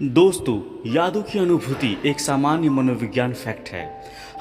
दोस्तों, यादों की अनुभूति एक सामान्य मनोविज्ञान फैक्ट है।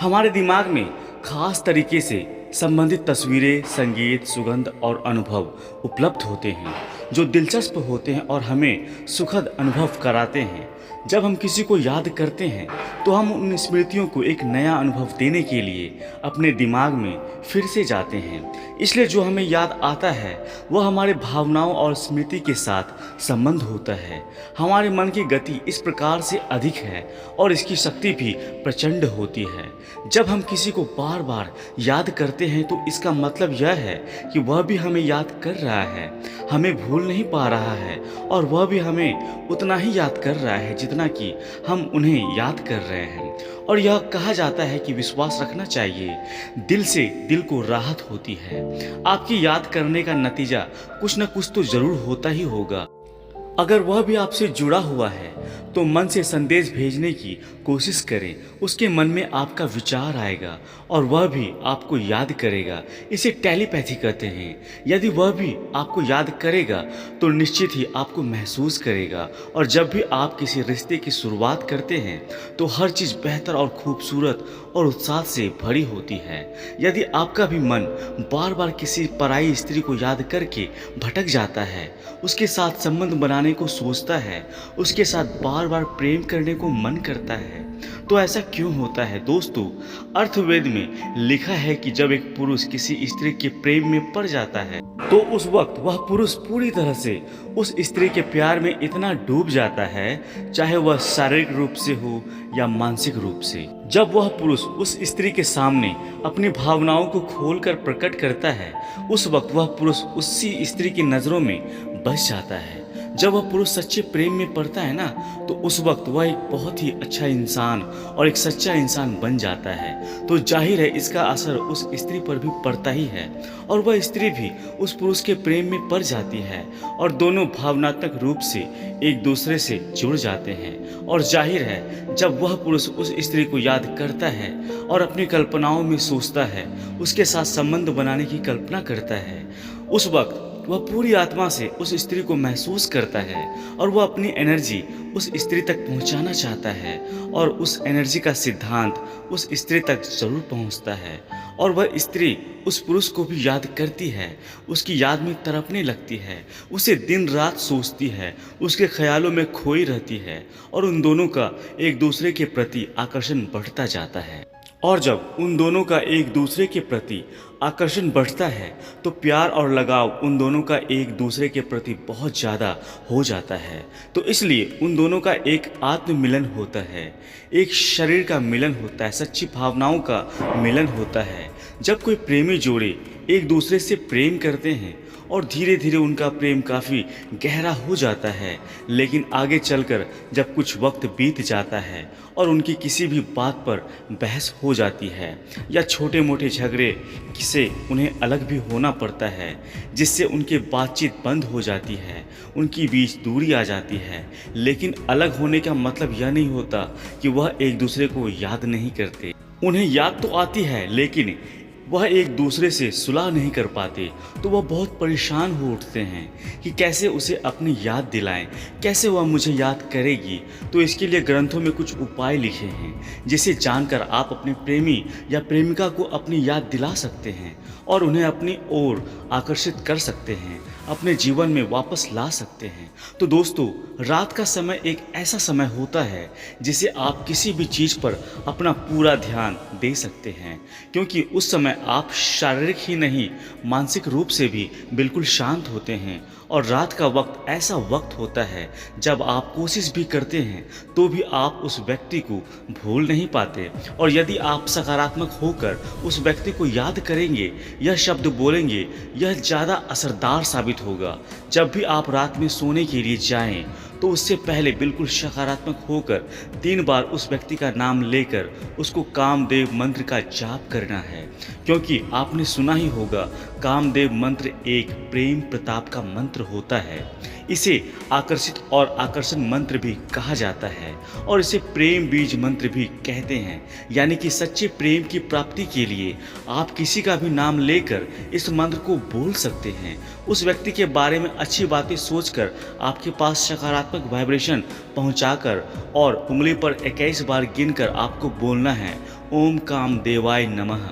हमारे दिमाग में खास तरीके से संबंधित तस्वीरें, संगीत, सुगंध और अनुभव उपलब्ध होते हैं जो दिलचस्प होते हैं और हमें सुखद अनुभव कराते हैं। जब हम किसी को याद करते हैं तो हम उन स्मृतियों को एक नया अनुभव देने के लिए अपने दिमाग में फिर से जाते हैं। इसलिए जो हमें याद आता है वह हमारे भावनाओं और स्मृति के साथ संबंध होता है। हमारे मन की गति इस प्रकार से अधिक है और इसकी शक्ति भी प्रचंड होती है। जब हम किसी को बार बार याद करते हैं तो इसका मतलब यह है कि वह भी हमें याद कर रहा है, हमें भूल नहीं पा रहा है और वह भी हमें उतना ही याद कर रहा है जितना कि हम उन्हें याद कर रहे हैं। और यह कहा जाता है कि विश्वास रखना चाहिए, दिल से दिल को राहत होती है। आपकी याद करने का नतीजा कुछ न कुछ तो जरूर होता ही होगा। अगर वह भी आपसे जुड़ा हुआ है तो मन से संदेश भेजने की कोशिश करें। उसके मन में आपका विचार आएगा और वह भी आपको याद करेगा। इसे टेलीपैथी कहते हैं। यदि वह भी आपको याद करेगा तो निश्चित ही आपको महसूस करेगा। और जब भी आप किसी रिश्ते की शुरुआत करते हैं तो हर चीज़ बेहतर और खूबसूरत और उत्साह से भरी होती है। यदि आपका भी मन बार बार किसी पराई स्त्री को याद करके भटक जाता है, उसके साथ संबंध बनाने को सोचता है, उसके साथ बार बार प्रेम करने को मन करता है, तो ऐसा क्यों होता है? दोस्तों, अर्थवेद में लिखा है कि जब एक पुरुष किसी स्त्री के प्रेम में पड़ जाता है तो उस वक्त वह पुरुष पूरी तरह से उस स्त्री के प्यार में इतना डूब जाता है, चाहे वह शारीरिक रूप से हो या मानसिक रूप से। जब वह पुरुष उस स्त्री के सामने अपनी भावनाओं को खोलकर प्रकट करता है, उस वक्त वह पुरुष उसी स्त्री की नज़रों में बस जाता है। जब वह पुरुष सच्चे प्रेम में पड़ता है ना, तो उस वक्त वह एक बहुत ही अच्छा इंसान और एक सच्चा इंसान बन जाता है। तो जाहिर है इसका असर उस स्त्री पर भी पड़ता ही है और वह स्त्री भी उस पुरुष के प्रेम में पड़ जाती है और दोनों भावनात्मक रूप से एक दूसरे से जुड़ जाते हैं। और जाहिर है जब वह पुरुष उस स्त्री को याद करता है और अपनी कल्पनाओं में सोचता है, उसके साथ संबंध बनाने की कल्पना करता है, उस वक्त वह पूरी आत्मा से उस स्त्री को महसूस करता है और वह अपनी एनर्जी उस स्त्री तक पहुंचाना चाहता है और उस एनर्जी का सिद्धांत उस स्त्री तक जरूर पहुंचता है। और वह स्त्री उस पुरुष को भी याद करती है, उसकी याद में तड़पने लगती है, उसे दिन रात सोचती है, उसके ख्यालों में खोई रहती है और उन दोनों का एक दूसरे के प्रति आकर्षण बढ़ता जाता है। और जब उन दोनों का एक दूसरे के प्रति आकर्षण बढ़ता है तो प्यार और लगाव उन दोनों का एक दूसरे के प्रति बहुत ज़्यादा हो जाता है। तो इसलिए उन दोनों का एक आत्म मिलन होता है, एक शरीर का मिलन होता है, सच्ची भावनाओं का मिलन होता है। जब कोई प्रेमी जोड़े एक दूसरे से प्रेम करते हैं और धीरे धीरे उनका प्रेम काफ़ी गहरा हो जाता है, लेकिन आगे चलकर जब कुछ वक्त बीत जाता है और उनकी किसी भी बात पर बहस हो जाती है या छोटे मोटे झगड़े से उन्हें अलग भी होना पड़ता है, जिससे उनकी बातचीत बंद हो जाती है, उनकी बीच दूरी आ जाती है। लेकिन अलग होने का मतलब यह नहीं होता कि वह एक दूसरे को याद नहीं करते। उन्हें याद तो आती है लेकिन वह एक दूसरे से सुलह नहीं कर पाते। तो वह बहुत परेशान हो उठते हैं कि कैसे उसे अपनी याद दिलाएं, कैसे वह मुझे याद करेगी। तो इसके लिए ग्रंथों में कुछ उपाय लिखे हैं जिसे जानकर आप अपने प्रेमी या प्रेमिका को अपनी याद दिला सकते हैं और उन्हें अपनी ओर आकर्षित कर सकते हैं, अपने जीवन में वापस ला सकते हैं। तो दोस्तों, रात का समय एक ऐसा समय होता है जिसे आप किसी भी चीज़ पर अपना पूरा ध्यान दे सकते हैं, क्योंकि उस समय आप शारीरिक ही नहीं मानसिक रूप से भी बिल्कुल शांत होते हैं। और रात का वक्त ऐसा वक्त होता है जब आप कोशिश भी करते हैं तो भी आप उस व्यक्ति को भूल नहीं पाते। और यदि आप सकारात्मक होकर उस व्यक्ति को याद करेंगे, यह शब्द बोलेंगे, यह ज़्यादा असरदार साबित होगा। जब भी आप रात में सोने के लिए जाएं तो उससे पहले बिल्कुल सकारात्मक होकर 3 बार उस व्यक्ति का नाम लेकर उसको कामदेव मंत्र का जाप करना है, क्योंकि आपने सुना ही होगा कामदेव मंत्र एक प्रेम प्रताप का मंत्र मंत्र होता है। इसे आकर्षित और आकर्षण मंत्र भी कहा जाता है और इसे प्रेम बीज मंत्र भी कहते हैं। यानी कि सच्चे प्रेम की प्राप्ति के लिए आप किसी का भी नाम लेकर इस मंत्र को बोल सकते हैं। उस व्यक्ति के बारे में अच्छी बातें सोचकर आपके पास सकारात्मक वाइब्रेशन पहुंचाकर और उंगली पर 21 बार गिनकर आपको बोलना है, ओम काम देवाय नमः।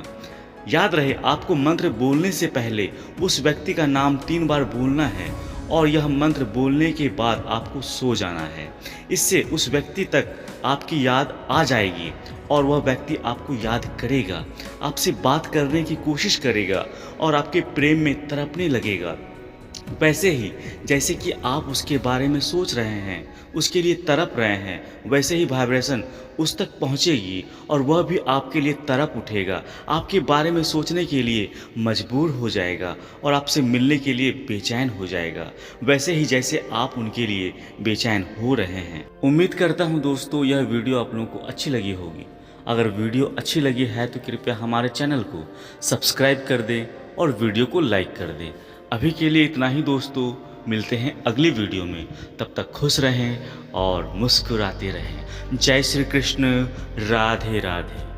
याद रहे, आपको मंत्र बोलने से पहले उस व्यक्ति का नाम 3 बार बोलना है और यह मंत्र बोलने के बाद आपको सो जाना है। इससे उस व्यक्ति तक आपकी याद आ जाएगी और वह व्यक्ति आपको याद करेगा, आपसे बात करने की कोशिश करेगा और आपके प्रेम में तड़पने लगेगा। वैसे ही जैसे कि आप उसके बारे में सोच रहे हैं, उसके लिए तड़प रहे हैं, वैसे ही वाइब्रेशन उस तक पहुंचेगी और वह भी आपके लिए तड़प उठेगा, आपके बारे में सोचने के लिए मजबूर हो जाएगा और आपसे मिलने के लिए बेचैन हो जाएगा, वैसे ही जैसे आप उनके लिए बेचैन हो रहे हैं। उम्मीद करता हूं दोस्तों यह वीडियो आप लोगों को अच्छी लगी होगी। अगर वीडियो अच्छी लगी है तो कृपया हमारे चैनल को सब्सक्राइब कर दें और वीडियो को लाइक कर दें। अभी के लिए इतना ही दोस्तों, मिलते हैं अगली वीडियो में। तब तक खुश रहें और मुस्कुराते रहें। जय श्री कृष्ण, राधे राधे।